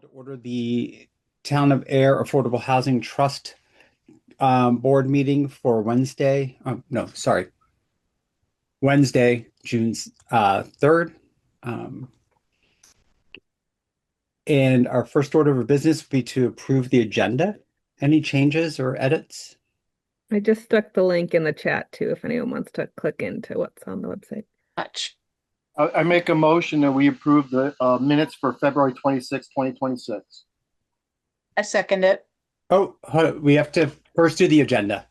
To order the Town of Ayer Affordable Housing Trust board meeting for Wednesday. No, sorry, Wednesday, June 3rd. Um, and our first order of business would be to approve the agenda. Any changes or edits? I just stuck the link in the chat too, if anyone wants to click into what's on the website. Much. I make a motion that we approve the minutes for February 26, 2026. I second it. Oh, we have to first do the agenda.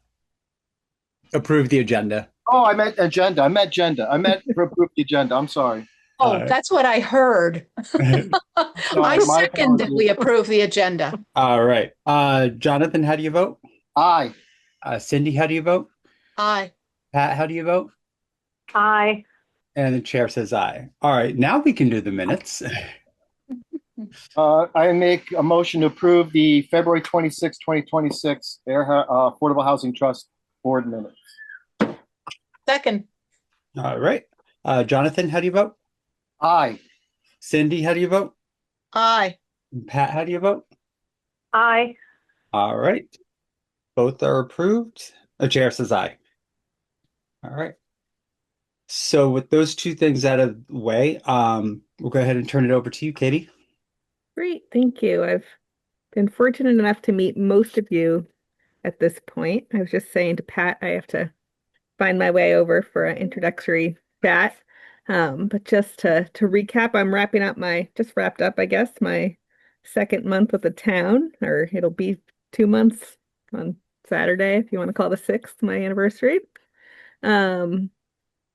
Approve the agenda. Oh, I meant agenda. I meant to approve the agenda. I'm sorry. Oh, that's what I heard. Sorry, I my second that we apologies. approve the agenda. All right. Jonathan, how do you vote? Aye. Cindy, how do you vote? Aye. Pat, how do you vote? Aye. And the chair says aye. All right, now we can do the minutes. I make a motion to approve the February 26, 2026 Affordable Housing Trust board minutes. Second. All right. Jonathan, how do you vote? Aye. Cindy, how do you vote? Aye. Pat, how do you vote? Aye. All right. Both are approved. The chair says aye. All right. So with those two things out of the way, we'll go ahead and turn it over to you, Katie. Great, thank you. I've been fortunate enough to meet most of you at this point. I was just saying to Pat, I have to find my way over for an introductory chat. But just to recap, I'm just wrapped up, I guess, my second month with the town, or it'll be 2 months on Saturday, if you want to call the 6th my anniversary.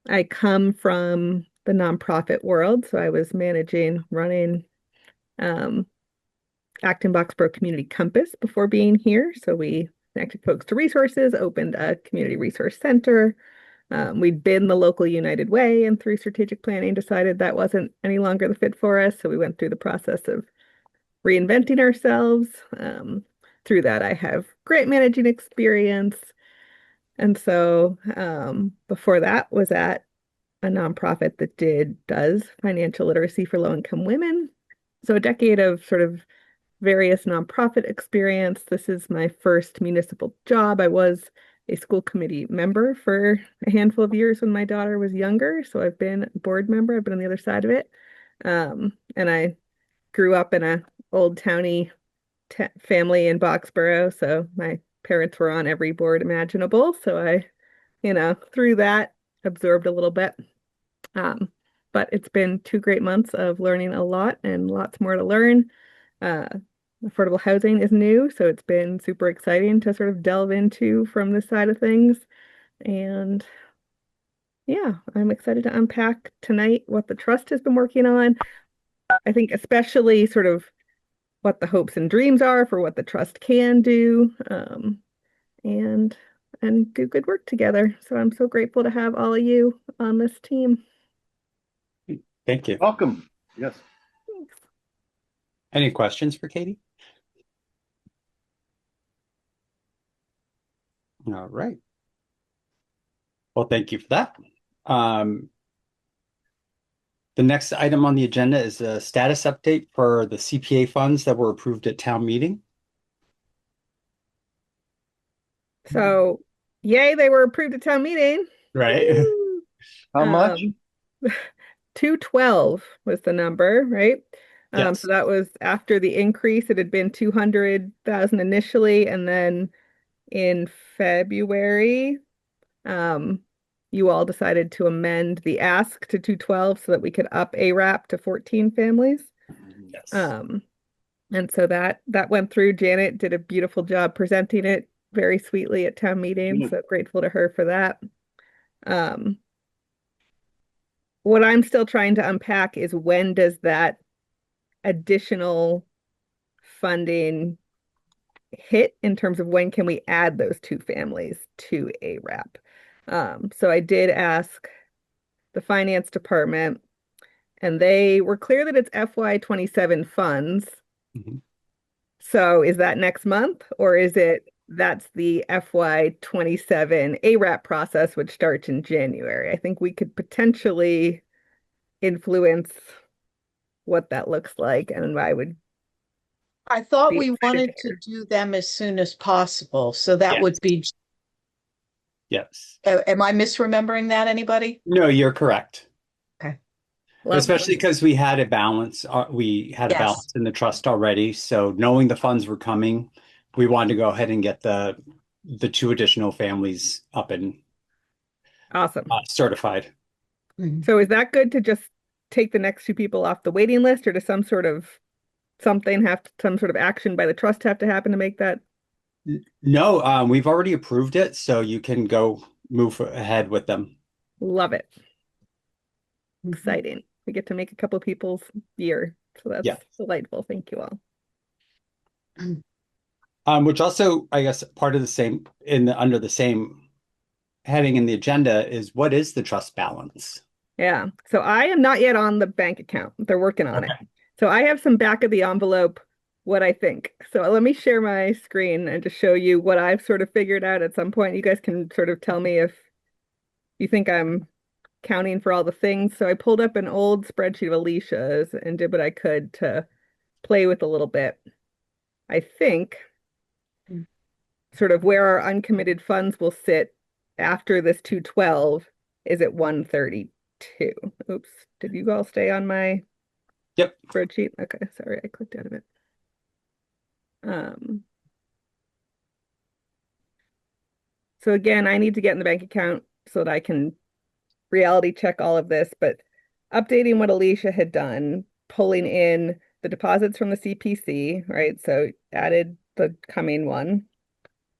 I come from the nonprofit world, so I was running Acton Boxborough Community Compass before being here. So we connected folks to resources, opened a community resource center. We'd been the local United Way, and through strategic planning decided that wasn't any longer the fit for us. So we went through the process of reinventing ourselves. Through that, I have grant managing experience. And so before that was at a nonprofit that does financial literacy for low-income women. So a decade of sort of various nonprofit experience. This is my first municipal job. I was a school committee member for a handful of years when my daughter was younger. So I've been a board member. I've been on the other side of it. And I grew up in a old towny family in Boxborough. So my parents were on every board imaginable. So I, through that, absorbed a little bit. But it's been 2 great months of learning a lot and lots more to learn. Affordable housing is new, so it's been super exciting to sort of delve into from this side of things. And yeah, I'm excited to unpack tonight what the trust has been working on. I think especially sort of what the hopes and dreams are for what the trust can do, and do good work together. So I'm so grateful to have all of you on this team. Thank you. Welcome. Yes. Thanks. Any questions for Katie? All right. Well, thank you for that. The next item on the agenda is a status update for the CPA funds that were approved at town meeting. So, yay, they were approved at town meeting. Right. Woo! How much? 212 was the number, right? Yes. So that was after the increase. It had been 200,000 initially, and then in February, you all decided to amend the ask to 212 so that we could up ARAP to 14 families. Yes. And so that went through. Janet did a beautiful job presenting it very sweetly at town meeting. So grateful to her for that. What I'm still trying to unpack is when does that additional funding hit in terms of when can we add those 2 families to ARAP? So I did ask the finance department, and they were clear that it's FY27 funds. Mhm. So is that next month, or is it that's the FY27 ARAP process, which starts in January? I think we could potentially influence what that looks like, and I would I thought be we excited wanted to hear. do them as soon as possible, so that would Yes. be, Yes. am I misremembering that, anybody? No, you're correct. Okay. Lovely. Especially because we had a balance, we had a Yes. balance in the trust already. So knowing the funds were coming, we wanted to go ahead and get the two additional families up and Awesome. certified. Mhm. So is that good to just take the next two people off the waiting list, or does some sort of some sort of action by the trust have to happen to make that? No, we've already approved it, so you can go move ahead with them. Love it. Mhm. Exciting. We get to make a couple people's year. So that's Yeah. delightful. Thank you all. Which also, I guess, part of the same under the same heading in the agenda is what is the trust balance? Yeah. So I am not yet on the bank account. They're working on it. Okay. So I have some back of the envelope what I think. So let me share my screen and just show you what I've sort of figured out at some point. You guys can sort of tell me if you think I'm counting for all the things. So I pulled up an old spreadsheet of Alicia's and did what I could to play with a little bit. I think sort of where our uncommitted funds will sit after this 212 is at 132. Oops, did you all stay on my Yep. spreadsheet? Okay, sorry, I clicked out of it. Um, so again, I need to get in the bank account so that I can reality check all of this, but updating what Alicia had done, pulling in the deposits from the CPC, right? So added the coming one,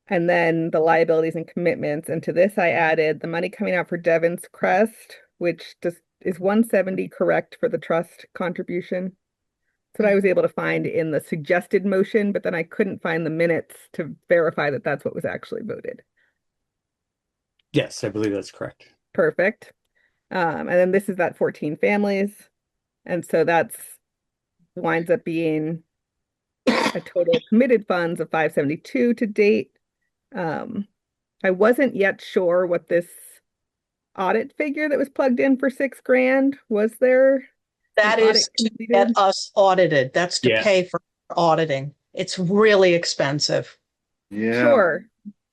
and then the liabilities and commitments. And to this, I added the money coming out for Devon's Crest, which just is 170 correct for the trust contribution. That's what I was able to find in the suggested motion, but then I couldn't find the minutes to verify that that's what was actually voted. Yes, I believe that's correct. Perfect. And then this is that 14 families. And so that's winds up being a total committed funds of 572 to date. I wasn't yet sure what this audit figure that was plugged in for 6 grand. Was there That an audit is to completed? get us audited. That's to Yeah. pay for auditing. It's really expensive. Yeah. Sure.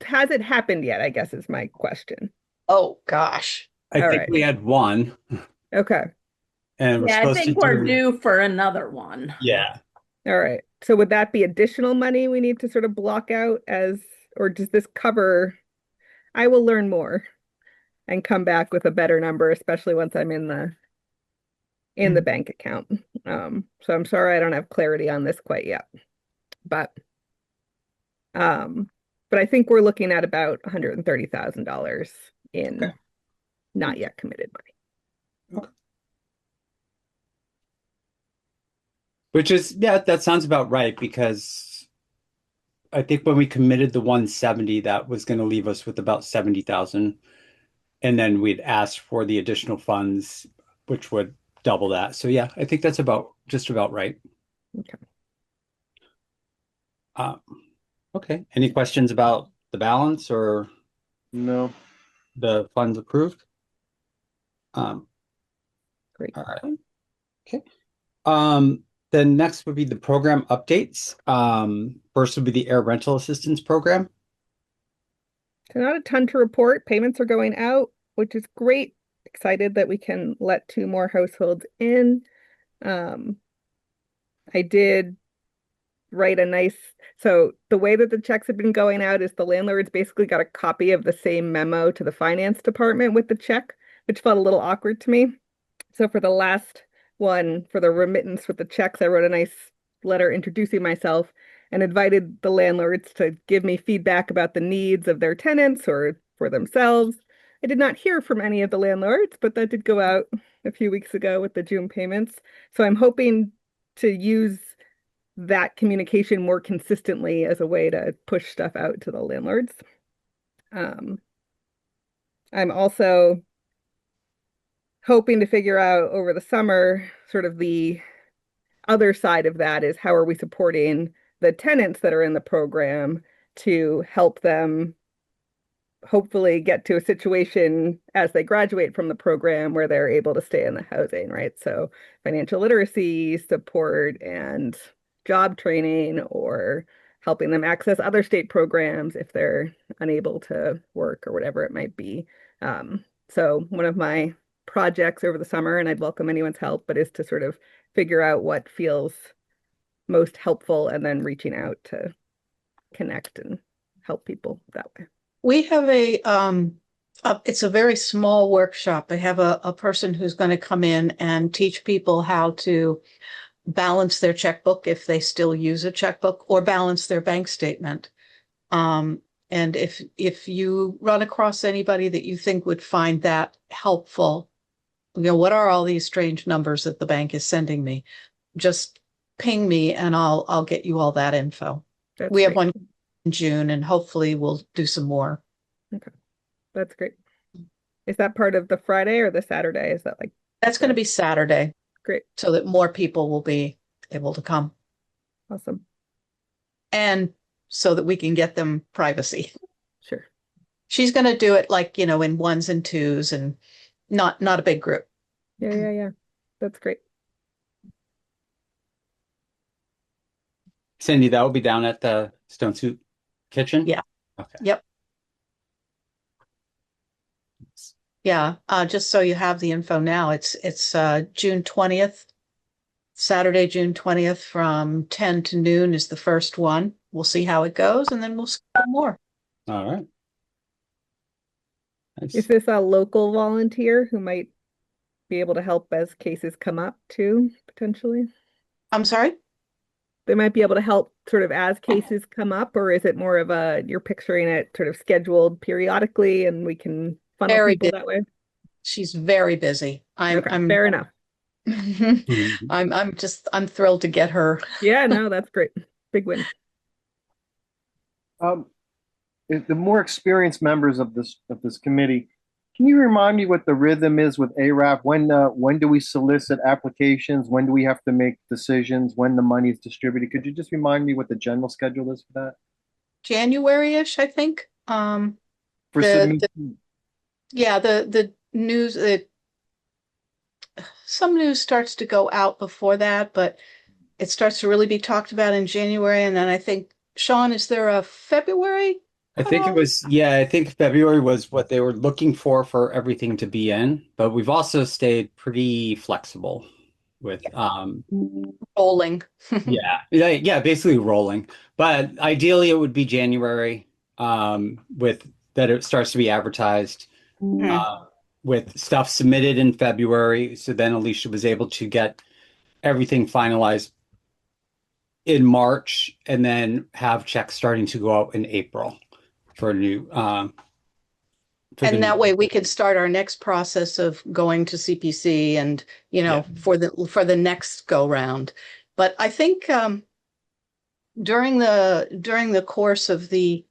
Has it happened yet? I guess is my question. Oh, gosh. I All think right. we had one, Okay. and we're Yeah, I supposed to think we're do. due for another one. Yeah. All right. So would that be additional money we need to sort of block out as, or does this cover? I will learn more and come back with a better number, especially once I'm in the bank account. So I'm sorry I don't have clarity on this quite yet. But but I think we're looking at about $130,000 in Okay. not yet committed money. Which is, yeah, that sounds about right because I think when we committed the 170, that was going to leave us with about 70,000. And then we'd ask for the additional funds, which would double that. So yeah, I think that's just about right. Okay. Um, okay. Any questions about the balance or No. the funds approved? Great. All right. Okay. Then next would be the program updates. First would be the air rental assistance program. So not a ton to report. Payments are going out, which is great. Excited that we can let 2 more households in. I did write a nice, so the way that the checks have been going out is the landlords basically got a copy of the same memo to the finance department with the check, which felt a little awkward to me. So for the last one, for the remittance with the checks, I wrote a nice letter introducing myself and invited the landlords to give me feedback about the needs of their tenants or for themselves. I did not hear from any of the landlords, but that did go out a few weeks ago with the June payments. So I'm hoping to use that communication more consistently as a way to push stuff out to the landlords. I'm also hoping to figure out over the summer, sort of the other side of that is how are we supporting the tenants that are in the program to help them hopefully get to a situation as they graduate from the program where they're able to stay in the housing, right? So financial literacy support and job training or helping them access other state programs if they're unable to work or whatever it might be. So one of my projects over the summer, and I'd welcome anyone's help, but is to sort of figure out what feels most helpful and then reaching out to connect and help people that way. We have it's a very small workshop. I have a person who's going to come in and teach people how to balance their checkbook if they still use a checkbook, or balance their bank statement. And if you run across anybody that you think would find that helpful, what are all these strange numbers that the bank is sending me? Just ping me and I'll get you all that info. We have one in June, and hopefully we'll do some more. Okay, that's great. Is that part of the Friday or the Saturday? Is that like? That's going to be Saturday. Great. So that more people will be able to come. Awesome. And so that we can get them privacy. Sure. She's going to do it like, in ones and twos, and not a big group. Yeah. That's great. Cindy, that will be down at the Stone Soup Kitchen? Yeah. Okay. Yep. Yeah. Just so you have the info now, it's June 20th. Saturday, June 20th from 10 to noon is the first one. We'll see how it goes, and then we'll schedule more. All right. Nice. Is this a local volunteer who might be able to help as cases come up too, potentially? I'm sorry? They might be able to help sort of as cases come up, or is it more of you're picturing it sort of scheduled periodically and we can funnel Very people busy. that way? She's very busy. I'm fair enough. I'm thrilled to get her. Yeah, no, that's great. Big win. If the more experienced members of this committee, can you remind me what the rhythm is with ARAP? When do we solicit applications? When do we have to make decisions? When the money is distributed? Could you just remind me what the general schedule is for that? January-ish, I think. For the news, some news starts to go out before that, but it starts to really be talked about in January. And then I think, Sean, is there a February? I think it was, I think February was what they were looking for everything to be in, but we've also stayed pretty flexible with, Rolling. yeah, basically rolling. But ideally it would be January, with that it starts to be advertised, with stuff submitted in February. So then Alicia was able to get everything finalized in March, and then have checks starting to go out in April for a new. And that way we could start our next process of going to CPC and, for the next go round. But I think during the course of the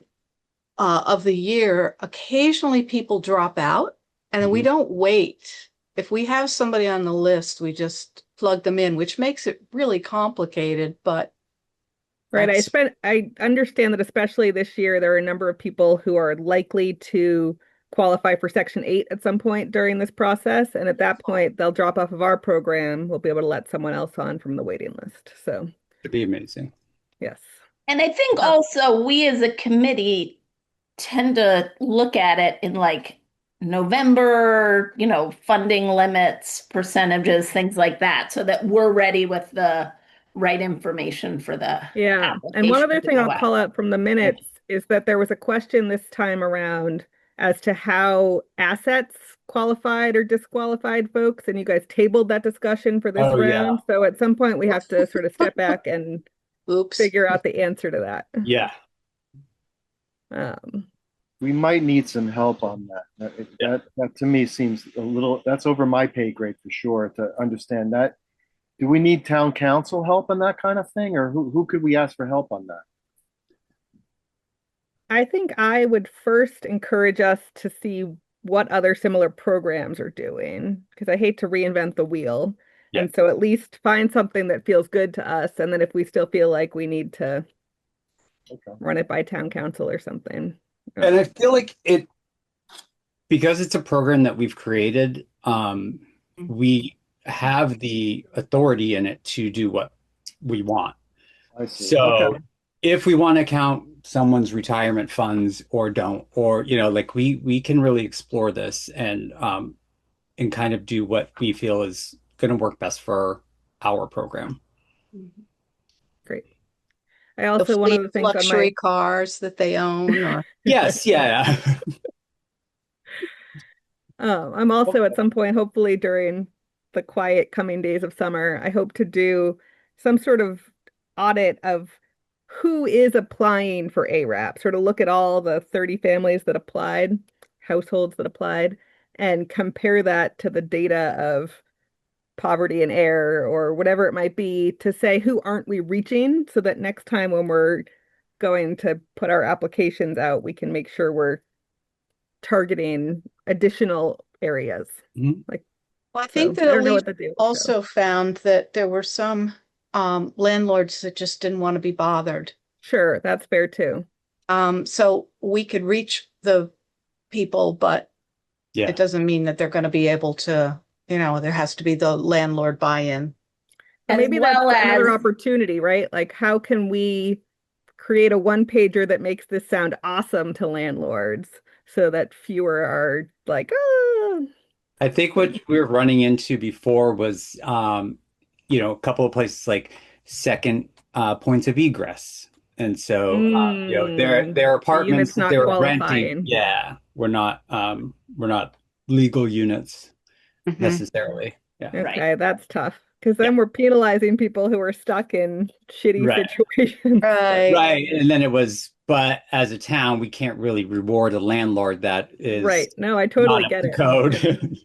year, occasionally people drop out, and we don't wait. If we have somebody on the list, we just plug them in, which makes it really complicated, but right. I understand that especially this year, there are a number of people who are likely to qualify for Section 8 at some point during this process. And at that point, they'll drop off of our program. We'll be able to let someone else on from the waiting list. So it'd be amazing. Yes. And I think also we as a committee tend to look at it in like November, funding limits, percentages, things like that, so that we're ready with the right information for the And one other thing I'll call out out from the minutes is that there was a question this time around as to how assets qualified or disqualified folks, and you guys tabled that discussion for this round. Yeah. So at some point we have to sort of step back and figure out the answer to that. Yeah. We might need some help on that. That to me seems that's over my pay grade for sure to understand that. Do we need town council help on that kind of thing, or who could we ask for help on that? I think I would first encourage us to see what other similar programs are doing, because I hate to reinvent the wheel. Yeah. And so at least find something that feels good to us. And then if we still feel like we need to run it by town council or something. And I feel like because it's a program that we've created, we have the authority in it to do what we want. I see. So Okay. if we want to count someone's retirement funds or don't, or like we can really explore this and kind of do what we feel is going to work best for our program. Great. I The also, one fleet of the of things on luxury my, cars that they own, or Yes, yeah. I'm also at some point, hopefully during the quiet coming days of summer, I hope to do some sort of audit of who is applying for ARAP, sort of look at all the 30 families that applied, households that applied, and compare that to the data of poverty and air or whatever it might be to say who aren't we reaching so that next time when we're going to put our applications out, we can make sure we're targeting additional areas. Mhm. Like, well, I so think that I don't know what Alicia the deal is. So also found that there were some landlords that just didn't want to be bothered. sure, that's fair too. So we could reach the people, but Yeah. it doesn't mean that they're going to be able to, there has to be the landlord buy-in. But As maybe that's well another as, opportunity, right? Like, how can we create a one pager that makes this sound awesome to landlords so that fewer are like, oh, I think what we were running into before was, a couple of places like second points of egress. And so, their the apartments unit's that not they're renting, qualifying. yeah, we're not legal units Mhm. necessarily. Yeah. right. Okay, that's tough because Yeah. then we're penalizing people who are stuck in shitty Right. situations. Right. Right. And then it was, but as a town, we can't really reward a landlord that is Right. No, I not totally up get to it. code.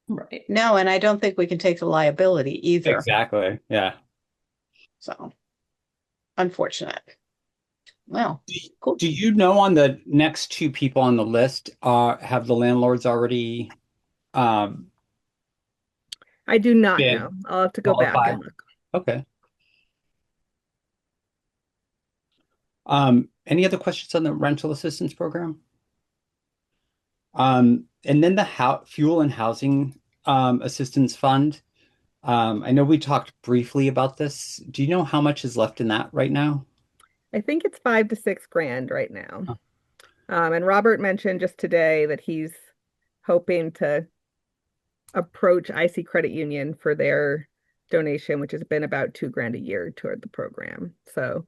Right. No, and I don't think we can take the liability either. Exactly. Yeah. So unfortunate. Well, cool. Do you know on the next two people on the list, have the landlords already um, I do not know. been I'll have to go back and qualified? look. Okay. Any other questions on the rental assistance program? And then the fuel and housing assistance fund. I know we talked briefly about this. Do you know how much is left in that right now? I think it's 5 to 6 grand right now. And Robert mentioned just today that he's hoping to approach IC Credit Union for their donation, which has been about 2 grand a year toward the program. So,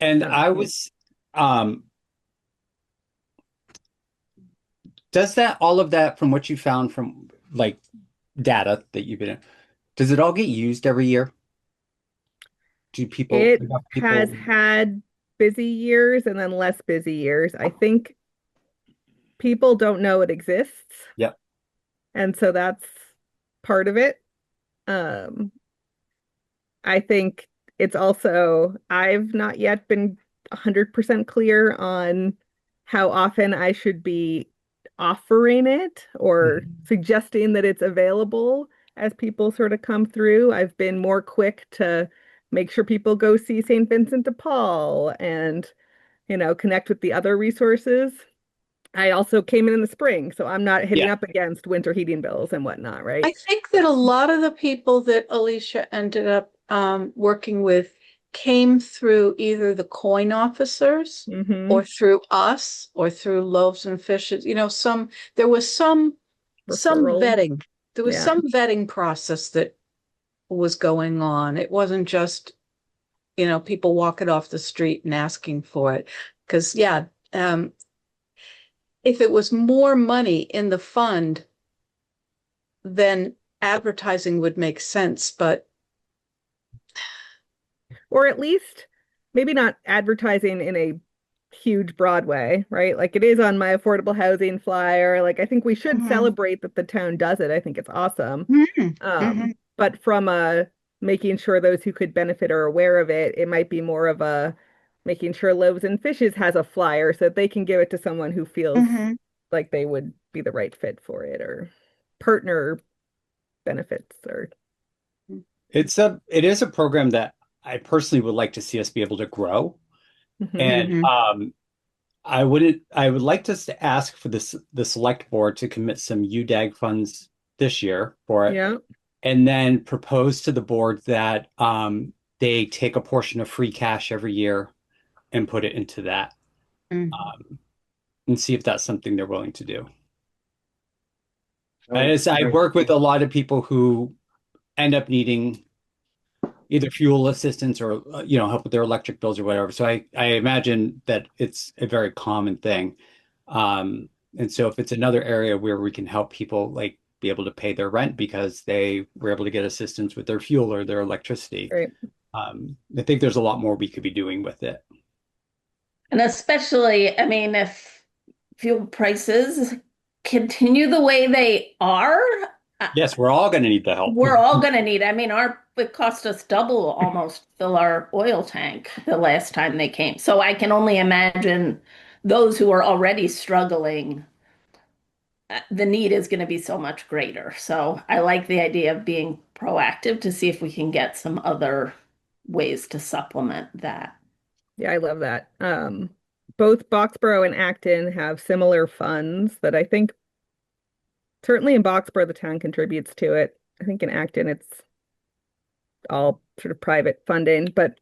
And um, I was, um, does that all of that from what you found from like data that you've been in, does it all get used every year? Do people, it enough has people? had busy years and then less busy years. I think people don't know it exists, Yep. and so that's part of it. Um, I think it's also, I've not yet been 100% clear on how often I should be offering it or Mhm. suggesting that it's available as people sort of come through. I've been more quick to make sure people go see St. Vincent de Paul and, connect with the other resources. I also came in the spring, so I'm not hitting Yeah. up against winter heating bills and whatnot, I right? think that a lot of the people that Alicia ended up working with came through either the coin officers Mm-hmm. or through us or through loaves and fishes. There was some Referral. vetting. There was Yeah. some vetting process that was going on. It wasn't just, people walking off the street and asking for it. Because yeah, if it was more money in the fund, then advertising would make sense, but Or at least maybe not advertising in a huge Broadway, right? Like it is on my affordable housing flyer. Like I think we should Mhm. celebrate that the town does it. I think it's awesome. Mhm. Mhm. But from a making sure those who could benefit are aware of it, it might be more of a making sure Loaves and Fishes has a flyer so that they can give it to someone who feels Mhm. like they would be the right fit for it or partner benefits or It is a program that I personally would like to see us be able to grow. Mhm. And Mhm. I would like us to ask for the select board to commit some UDAG funds this year for it, Yeah. and then propose to the board that they take a portion of free cash every year and put it into that, Mm. and see if that's something they're willing to do. Oh, I great. work with a lot of people who end up needing either fuel assistance or help with their electric bills or whatever. So I imagine that it's a very common thing. And so if it's another area where we can help people like be able to pay their rent because they were able to get assistance with their fuel or their electricity, Right. I think there's a lot more we could be doing with it. And especially, I mean, if fuel prices continue the way they are, Yes, we're all going to need the help. we're all going to need. I mean, it cost us double almost to fill our oil tank the last time they came. So I can only imagine those who are already struggling, the need is going to be so much greater. So I like the idea of being proactive to see if we can get some other ways to supplement that. Yeah, I love that. Both Boxborough and Acton have similar funds that I think certainly in Boxborough the town contributes to it. I think in Acton it's all sort of private funding, but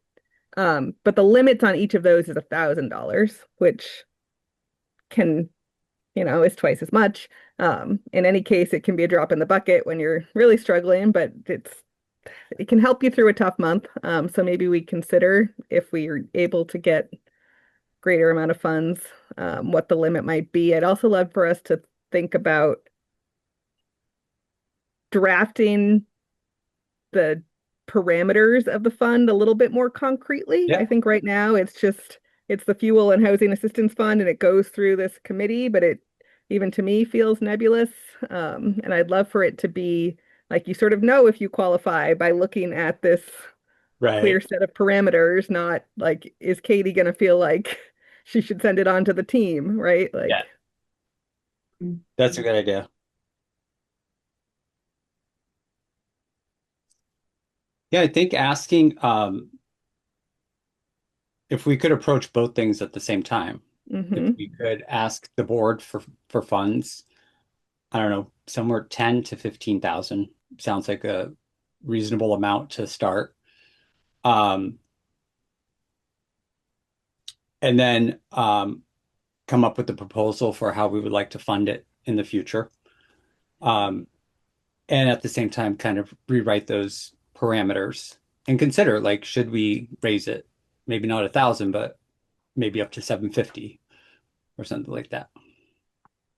the limits on each of those is $1,000, which can, is twice as much. In any case, it can be a drop in the bucket when you're really struggling, but it can help you through a tough month. So maybe we consider if we are able to get greater amount of funds, what the limit might be. I'd also love for us to think about drafting the parameters of the fund a little bit more concretely. Yeah. I think right now it's the fuel and housing assistance fund and it goes through this committee, but it even to me feels nebulous. And I'd love for it to be like you sort of know if you qualify by looking at this clear Right. set of parameters, not like, is Katie going to feel like she should send it on to the team, right? Like, Yeah, that's a good idea. Yeah, I think asking if we could approach both things at the same time. If mhm. we could ask the board for funds, I don't know, somewhere 10 to 15,000 sounds like a reasonable amount to start. Um, and then come up with a proposal for how we would like to fund it in the future. Um, and at the same time, kind of rewrite those parameters and consider like, should we raise it? Maybe not 1,000, but maybe up to 750 or something like that.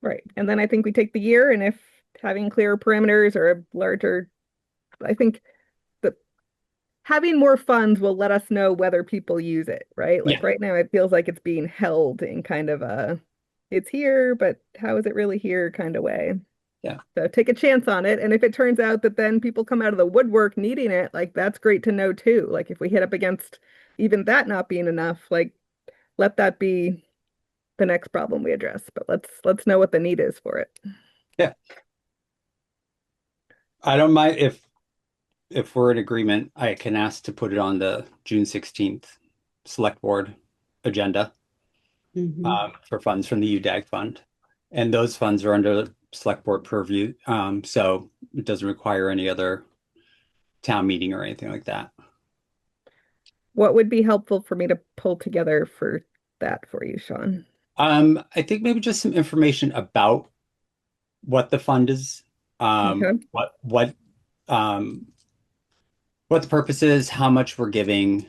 Right. And then I think we take the year and if having clearer parameters or a larger, I think the having more funds will let us know whether people use it, right? Yeah, Like right now it feels like it's being held in kind of a it's here, but how is it really here kind of way. yeah, So take a chance on it. And if it turns out that then people come out of the woodwork needing it, like that's great to know too. Like if we hit up against even that not being enough, like let that be the next problem we address. But let's know what the need is for it. yeah. I don't mind if we're in agreement, I can ask to put it on the June 16th select board agenda Mhm. for funds from the UDAG fund. And those funds are under select board purview. So it doesn't require any other town meeting or anything like that. What would be helpful for me to pull together for that for you, Sean? I think maybe just some information about what the fund is, Okay, um, what the purpose is, how much we're giving,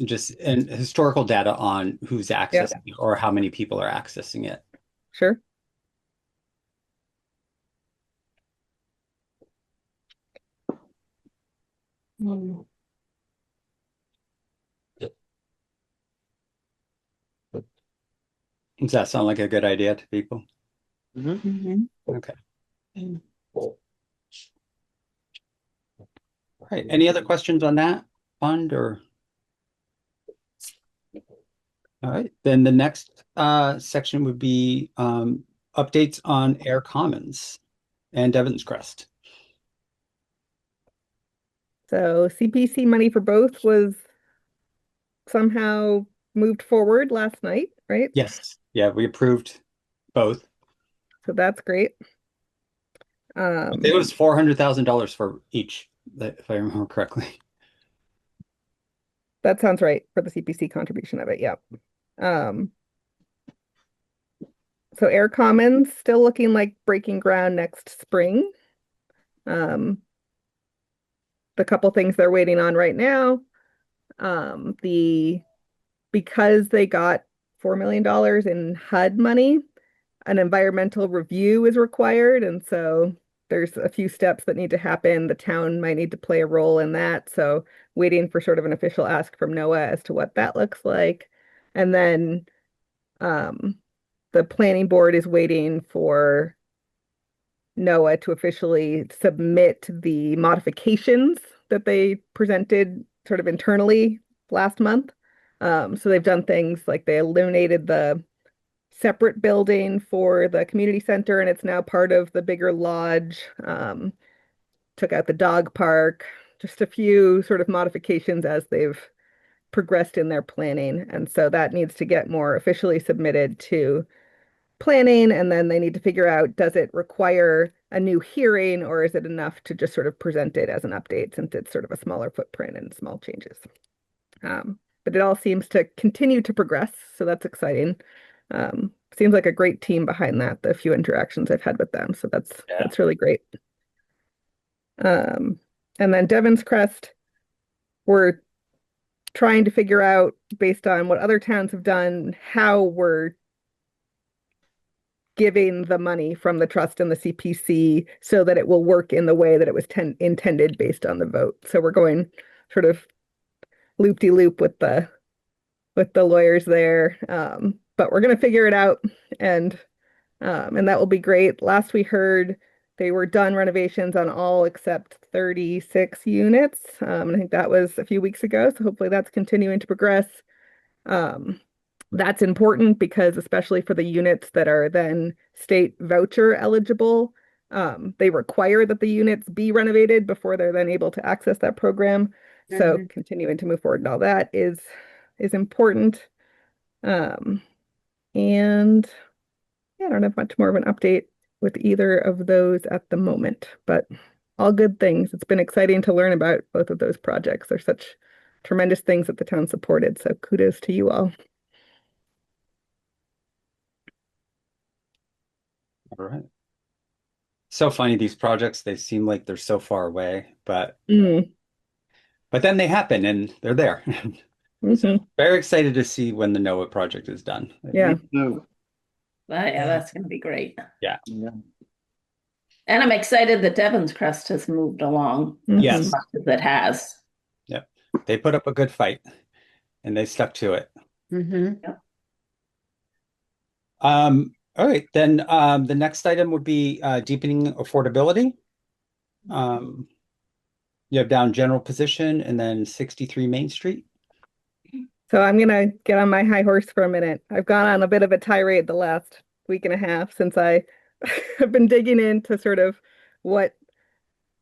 just and historical data on who's yeah, accessing it or how many people are accessing it. sure. Mm. Does that sound like a good idea to people? Mhm. Okay. Mm. All right. Any other questions on that fund or? All right. Then the next section would be updates on Air Commons and Devon's Crest. So CPC money for both was somehow moved forward last night, right? Yes. Yeah, we approved both. So that's great. I think it was $400,000 for each, if I remember correctly. that sounds right for the CPC contribution of it. Yeah. Um, so Air Commons still looking like breaking ground next spring. The couple things they're waiting on right now, because they got $4 million in HUD money, an environmental review is required, and so there's a few steps that need to happen. The town might need to play a role in that, so waiting for sort of an official ask from NOAA as to what that looks like. And then the planning board is waiting for NOAA to officially submit the modifications that they presented sort of internally last month. So they've done things like they eliminated the separate building for the community center, and it's now part of the bigger lodge. Took out the dog park, just a few sort of modifications as they've progressed in their planning. And so that needs to get more officially submitted to planning, and then they need to figure out, does it require a new hearing, or is it enough to just sort of present it as an update since it's sort of a smaller footprint and small changes. But it all seems to continue to progress, so that's exciting. Seems like a great team behind that, the few interactions I've had with them, so that's really great. And then Devon's Crest, we're trying to figure out, based on what other towns have done, how we're giving the money from the trust and the CPC so that it will work in the way that it was intended based on the vote. So we're going sort of loop-de-loop with the lawyers there, but we're going to figure it out, and that will be great. Last we heard, they were done renovations on all except 36 units. I think that was a few weeks ago, so hopefully that's continuing to progress. That's important because especially for the units that are then state voucher eligible, they require that the units be renovated before they're then able to access that program. So continuing to move forward and all that is important. And yeah, I don't have much more of an update with either of those at the moment, but all good things. It's been exciting to learn about both of those projects. They're such tremendous things that the town supported. So kudos to you all. All right. So funny, these projects, they seem like they're so far away, but then they happen and they're there. So very excited to see when the NOAA project is done. Yeah. Yeah, that's going to be great. Yeah. And I'm excited that Devon's Crest has moved along Yes. as much as it has. Yep. They put up a good fight and they stuck to it. All right, then the next item would be deepening affordability. You have down general position and then 63 Main Street. So I'm gonna get on my high horse for a minute. I've gone on a bit of a tirade the last week and a half since I have been digging into sort of what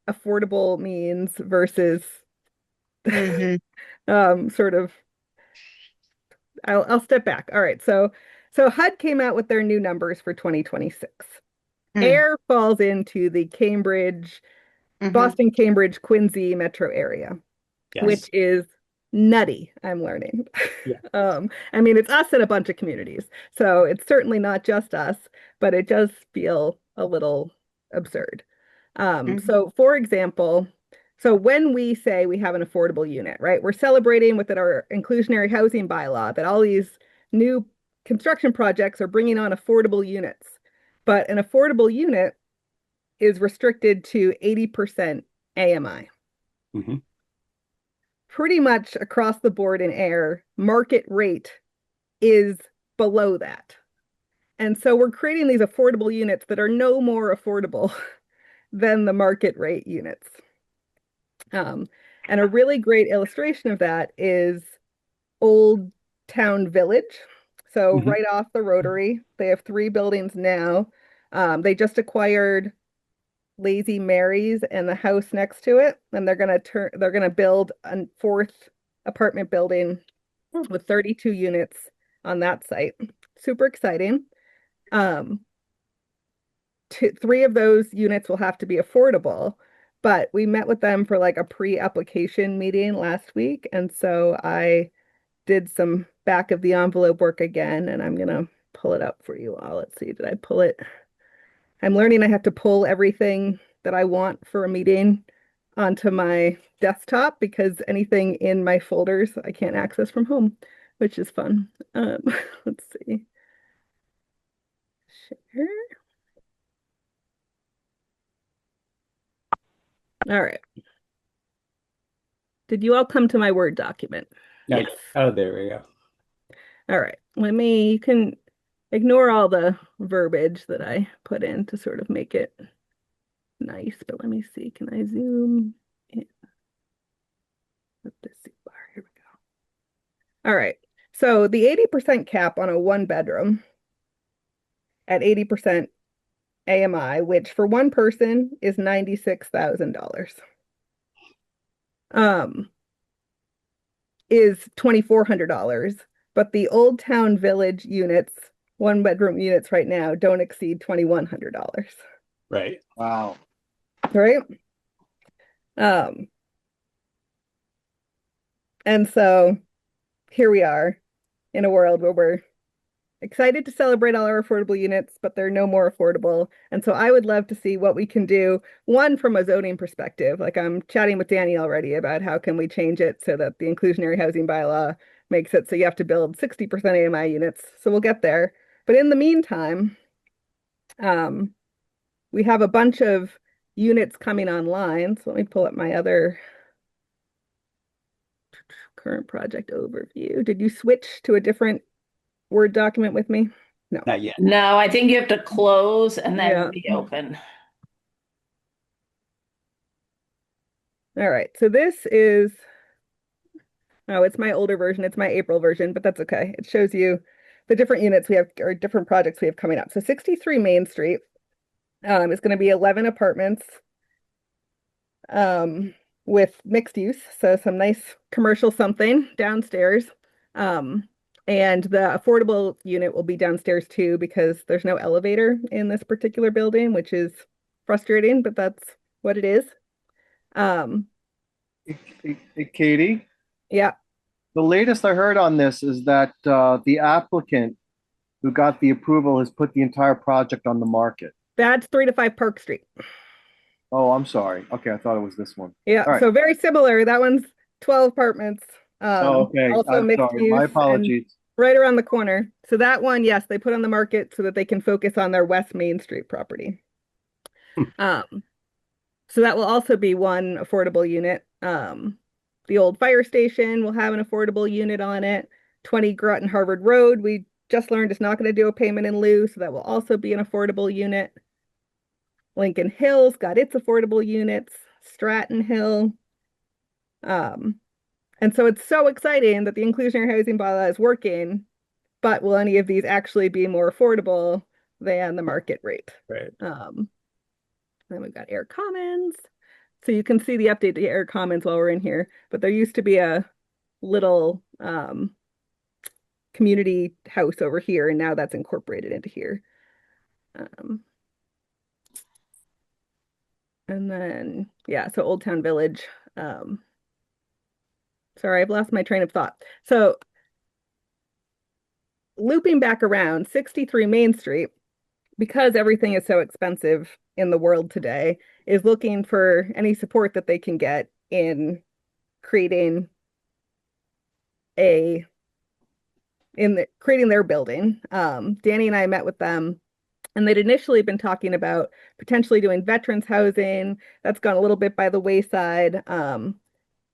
affordable means versus sort of I'll step back. All right, so HUD came out with their new numbers for 2026. Ayer falls into the Cambridge, Boston, Cambridge, Quincy metro area, which is nutty, I'm learning. I mean, it's us and a bunch of communities, so it's certainly not just us, but it does feel a little absurd. So for example, so when we say we have an affordable unit, right, we're celebrating within our inclusionary housing bylaw that all these new construction projects are bringing on affordable units, but an affordable unit is restricted to 80% AMI. Pretty much across the board in Ayer, market rate is below that. And so we're creating these affordable units that are no more affordable than the market rate units. And a really great illustration of that is Old Town Village. So right off the Rotary, they have 3 buildings now. They just acquired Lazy Mary's and the house next to it, and they're gonna build a 4th apartment building with 32 units on that site. Super exciting. 3 of those units will have to be affordable, but we met with them for like a pre-application meeting last week. And so I did some back of the envelope work again, and I'm gonna pull it up for you all. Let's see, did I pull it? I'm learning I have to pull everything that I want for a meeting onto my desktop because anything in my folders I can't access from home, which is fun. Let's see. Share. All right. Did you all come to my Word document? Yeah. Yes. Oh, there we go. All right. You can ignore all the verbiage that I put in to sort of make it nice, but let me see. Can I zoom in with the C bar? Here we go. All right. So the 80% cap on a one bedroom at 80% AMI, which for one person is $96,000, is $2,400. But the Old Town Village units, one bedroom units right now, don't exceed $2,100. Right. Wow. Right? And so here we are in a world where we're excited to celebrate all our affordable units, but they're no more affordable. And so I would love to see what we can do, one, from a zoning perspective. Like I'm chatting with Danny already about how can we change it so that the inclusionary housing bylaw makes it so you have to build 60% AMI units. So we'll get there. But in the meantime, we have a bunch of units coming online. So let me pull up my other current project overview. Did you switch to a different Word document with me? No. Not yet. No, I think you have to close and then Yeah. reopen. All right. So this is, oh, it's my older version. It's my April version, but that's okay. It shows you the different units we have or different projects we have coming up. So 63 Main Street is going to be 11 apartments with mixed use. So some nice commercial something downstairs. And the affordable unit will be downstairs too because there's no elevator in this particular building, which is frustrating, but that's what it is. Hey, Katie, Yeah, the latest I heard on this is that the applicant who got the approval has put the entire project on the market. that's 3-5 Park Street. Oh, I'm sorry. Okay, I thought it was this one. Yeah, All right. so very similar. That one's 12 apartments. Oh, okay. Also I'm mixed sorry. use My and apologies. right around the corner. So that one, yes, they put on the market so that they can focus on their West Main Street property. So that will also be one affordable unit. The old fire station will have an affordable unit on it. 20 Groton Harvard Road, we just learned it's not going to do a payment in lieu, so that will also be an affordable unit. Lincoln Hills got its affordable units. Stratton Hill. And so it's so exciting that the inclusionary housing bylaw is working, but will any of these actually be more affordable than the market rate? Right. Then we've got Air Commons. So you can see the update to Air Commons while we're in here, but there used to be a little community house over here, and now that's incorporated into here. And then, yeah, so Old Town Village. Sorry, I've lost my train of thought. So looping back around, 63 Main Street, because everything is so expensive in the world today, is looking for any support that they can get in creating creating their building. Danny and I met with them, and they'd initially been talking about potentially doing veterans housing. That's gone a little bit by the wayside.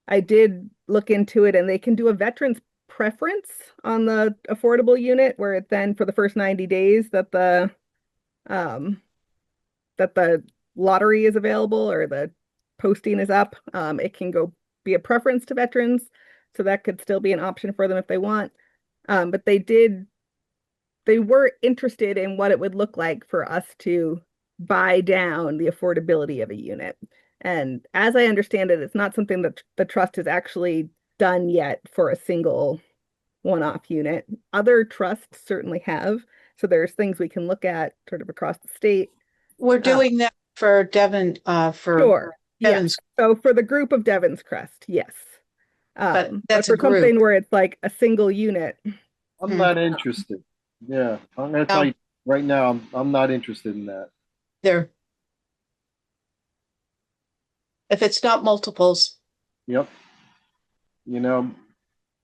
I did look into it, and they can do a veterans preference on the affordable unit, where it then for the first 90 days that the lottery is available or the posting is up, it can go be a preference to veterans. So that could still be an option for them if they want. But they were interested in what it would look like for us to buy down the affordability of a unit. And as I understand it, it's not something that the trust has actually done yet for a single one-off unit. Other trusts certainly have. So there's things we can look at sort of across the state. We're doing that for Devon, for Sure. Yeah. Evans, So for the group of Devon's Crest, yes. But But that's a for group. something where it's like a single unit, I'm not interested. Yeah, I'm gonna tell No. you right now, I'm not interested in that. there, if it's not multiples, Yep. You know,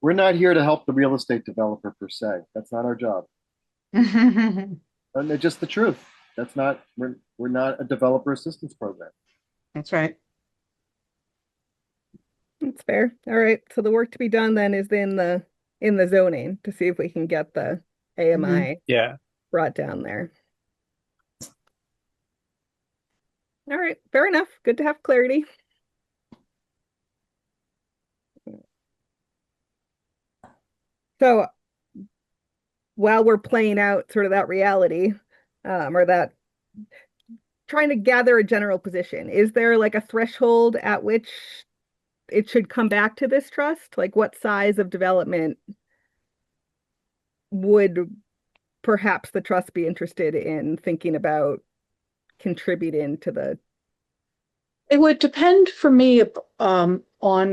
we're not here to help the real estate developer per se. That's not our job. that's And it's just the truth. We're not a developer assistance program. right. it's fair. All right. So the work to be done then is in the zoning to see if we can get the AMI Yeah. brought down there. All right, fair enough. Good to have clarity. So while we're playing out sort of that reality, or that trying to gather a general position, is there like a threshold at which it should come back to this trust? Like what size of development would perhaps the trust be interested in thinking about contributing to the It would depend for me on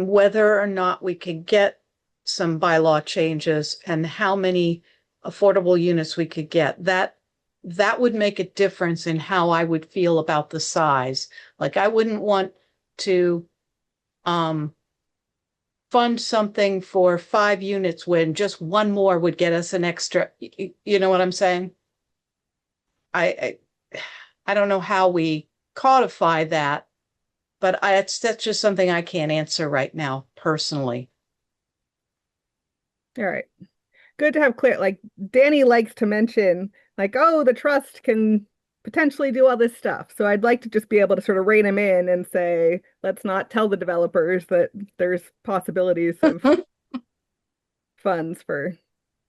whether or not we could get some bylaw changes and how many affordable units we could get. That would make a difference in how I would feel about the size. Like I wouldn't want to fund something for 5 units when just one more would get us an extra. You know what I'm saying? I I don't know how we codify that, but that's just something I can't answer right now personally. all right. Good to have clear, like Danny likes to mention, like, oh, the trust can potentially do all this stuff. So I'd like to just be able to sort of rein him in and say, let's not tell the developers that there's possibilities of funds for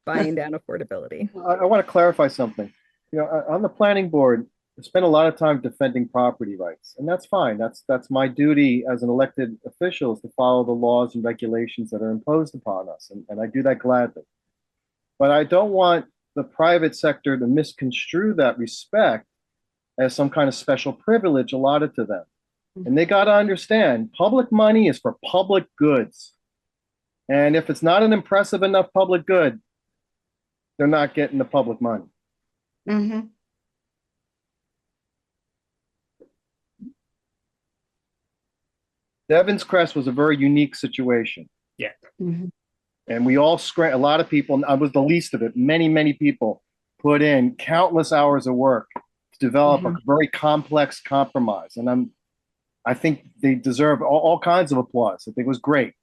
buying down affordability. I want to clarify something. On the planning board, I spend a lot of time defending property rights, and that's fine. That's my duty as an elected official is to follow the laws and regulations that are imposed upon us, and I do that gladly. But I don't want the private sector to misconstrue that respect as some kind of special privilege allotted to them. And they got to understand public money is for public goods. And if it's not an impressive enough public good, they're not getting the public money. Mm-hmm. Devon's Crest was a very unique situation. Mm-hmm. And we all a lot of people, I was the least of it, many people put in countless hours of work to develop a very complex compromise. And I think they deserve all kinds of applause. I think it was great.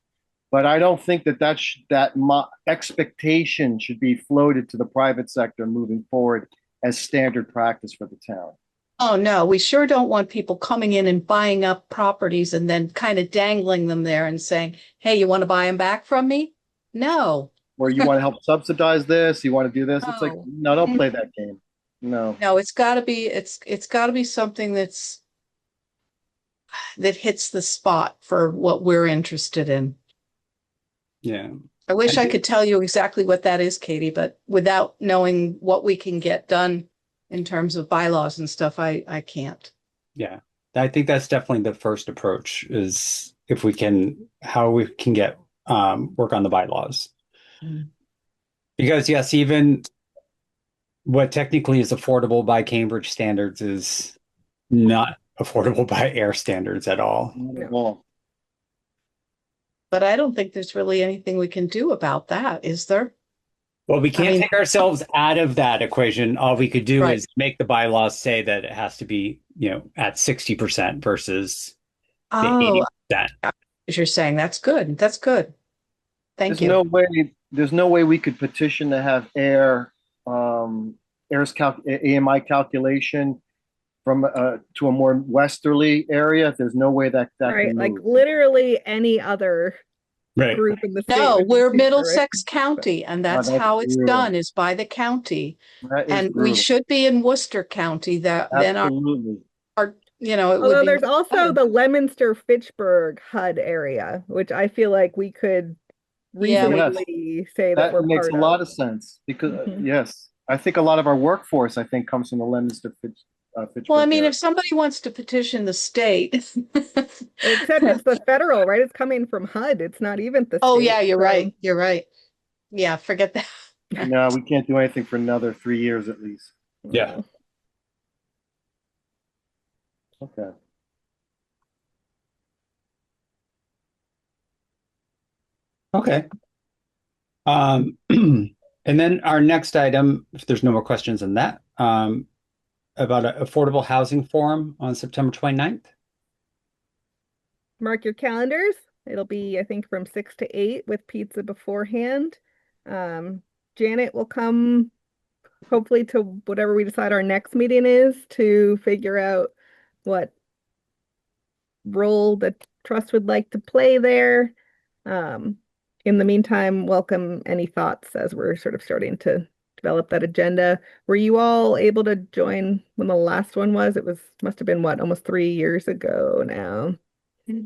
But I don't think that expectation should be floated to the private sector moving forward as standard practice for the town. Oh, no, we sure don't want people coming in and buying up properties and then kind of dangling them there and saying, hey, you want to buy them back from me? No. Or you want to help subsidize this, you want to do this. It's like, No. no, don't play that game. No. No, it's got to be something that hits the spot for what we're interested in. Yeah. I wish I could tell you exactly what that is, Katie, but without knowing what we can get done in terms of bylaws and stuff, I can't. Yeah. I think that's definitely the first approach is how we can get work on the bylaws. Because yes, even what technically is affordable by Cambridge standards is not affordable by Ayer standards at all. Not at all. But I don't think there's really anything we can do about that, is there? Well, we can't take ourselves out of that equation. All we could do Right. is make the bylaws say that it has to be, at 60% versus the Oh, 80%. as you're saying, that's good. That's good. Thank you. There's no way we could petition to have Ayer's AMI calculation from to a more westerly area. There's no way that Right, can like move. literally any other Right. group in the state. No, would be we're cheaper, Middlesex right? County, and that's that's how it's brutal. done, is by the county. That is And we brutal. should be in Worcester County, then Absolutely. it would Although be. there's also better. the Leominster-Fitchburg HUD area, which I feel like we could Yeah. reasonably say that That we're makes part a lot of. of sense because Mhm. yes, I think a lot of our workforce comes from the Leominster Fitchburg Well, I mean, area. if somebody wants to petition the state. Except it's the federal, right? It's coming from HUD. It's not even the Oh, state. yeah, you're So, right. You're right. Yeah, forget that. No, we can't do anything for another 3 years at least. Yeah. Okay. Okay. And then our next item, if there's no more questions on that, about an affordable housing forum on September 29th. mark your calendars. It'll be, I think, from 6 to 8 with pizza beforehand. Janet will come hopefully to whatever we decide our next meeting is to figure out what role the trust would like to play there. In the meantime, welcome any thoughts as we're sort of starting to develop that agenda. Were you all able to join when the last one was? It was must have been what, almost 3 years ago now.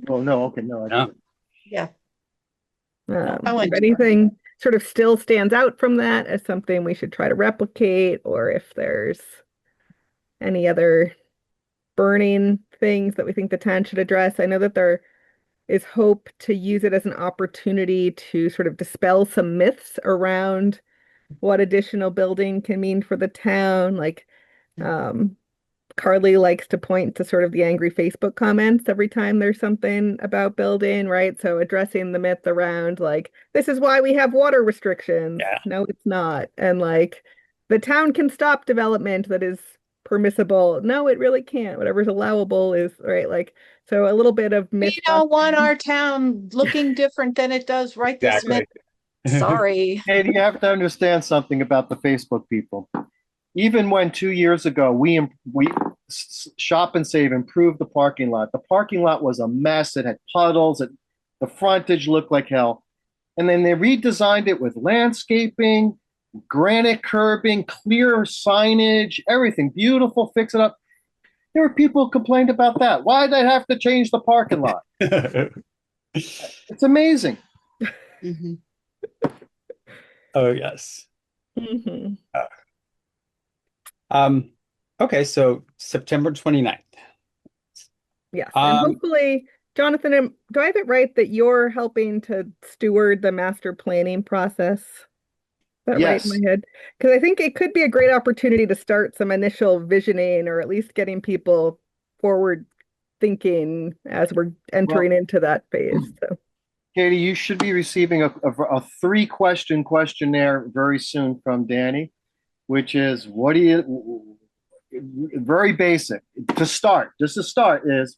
Oh, no. Okay. No, I No. didn't. Yeah. I If went to- anything sort of still stands out from that as something we should try to replicate, or if there's any other burning things that we think the town should address. I know that there is hope to use it as an opportunity to sort of dispel some myths around what additional building can mean for the town. Like, Carly likes to point to sort of the angry Facebook comments every time there's something about building, right? So addressing the myth around like, this is why we have water restrictions. Yeah. No, it's not. And like, the town can stop development that is permissible. No, it really can't. Whatever's allowable is, right? Like, so a little bit of myth We don't want busting. our town looking different than it does right this Exactly. minute. Sorry. Katie, you have to understand something about the Facebook people. Even when 2 years ago we Shop and Save improved the parking lot. The parking lot was a mess. It had puddles. The frontage looked like hell. And then they redesigned it with landscaping, granite curbing, clear signage, everything beautiful. Fix it up. There were people who complained about that. Why did they have to change the parking lot? It's amazing. Mhm. Oh, yes. Mhm. Okay, so September 29th. Yes, and hopefully, Jonathan, do I have it right that you're helping to steward the master planning process? Is that right in Yes. my head? Because I think it could be a great opportunity to start some initial visioning or at least getting people forward thinking as we're entering into that phase. So, Katie, you should be receiving a 3-question questionnaire very soon from Danny, which is what do you, very basic to start, just to start is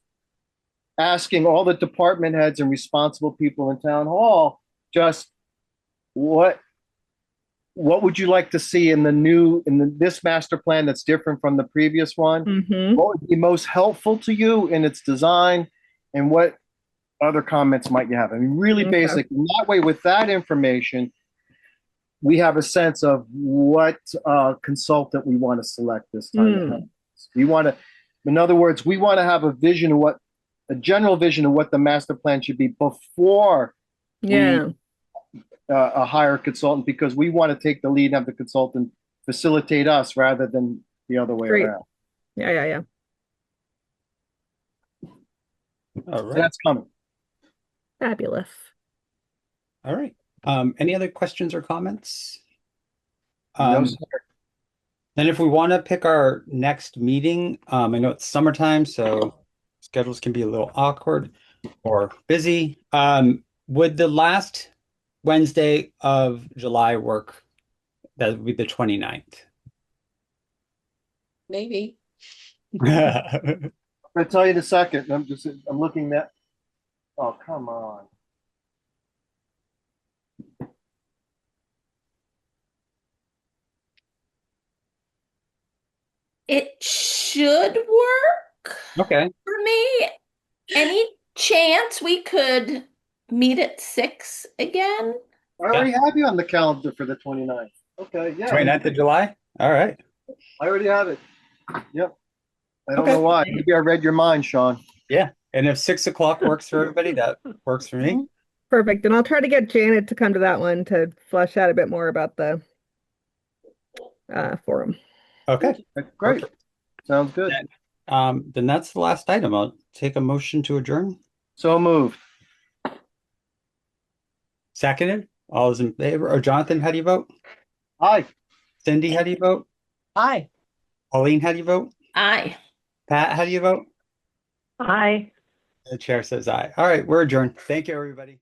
asking all the department heads and responsible people in town hall, just what would you like to see in this master plan that's different from the previous one? mhm. What would be most helpful to you in its design, and what other comments might you have? I mean, really Okay. basic. And that way, with that information, we have a sense of what consultant we want to select this time. To help us. We want to, in other words, we want to have a general vision of what the master plan should be before Yeah. a hire consultant, because we want to take the lead and have the consultant facilitate us rather than the other way Great. around. Yeah. All So right. that's coming. Fabulous. All right. Any other questions or comments? No, sir. Then if we want to pick our next meeting, I know it's summertime, so schedules can be a little awkward or busy. Would the last Wednesday of July work? That would be the 29th. Maybe. I'm gonna tell you in a second. I'm looking at. Oh, come on. It should work Okay. for me. Any chance we could meet at 6 again? I already have you on the calendar for the 29th. Okay, yeah. 29th of July? All right. I already have it. Yep. I don't Okay. know why. Maybe I read your mind, Sean. Yeah. And if 6 o'clock works for everybody, that works for me. Perfect. And I'll try to get Janet to come to that one to flesh out a bit more about the forum. Okay. Great. Perfect. Sounds good. Then that's the last item. I'll take a motion to adjourn. So moved. Seconded. All those in favor? Or Jonathan, how do you vote? Aye. Cindy, how do you vote? Aye. Pauline, how do you vote? Aye. Pat, how do you vote? Aye. The chair says aye. All right, we're adjourned. Thank you, everybody.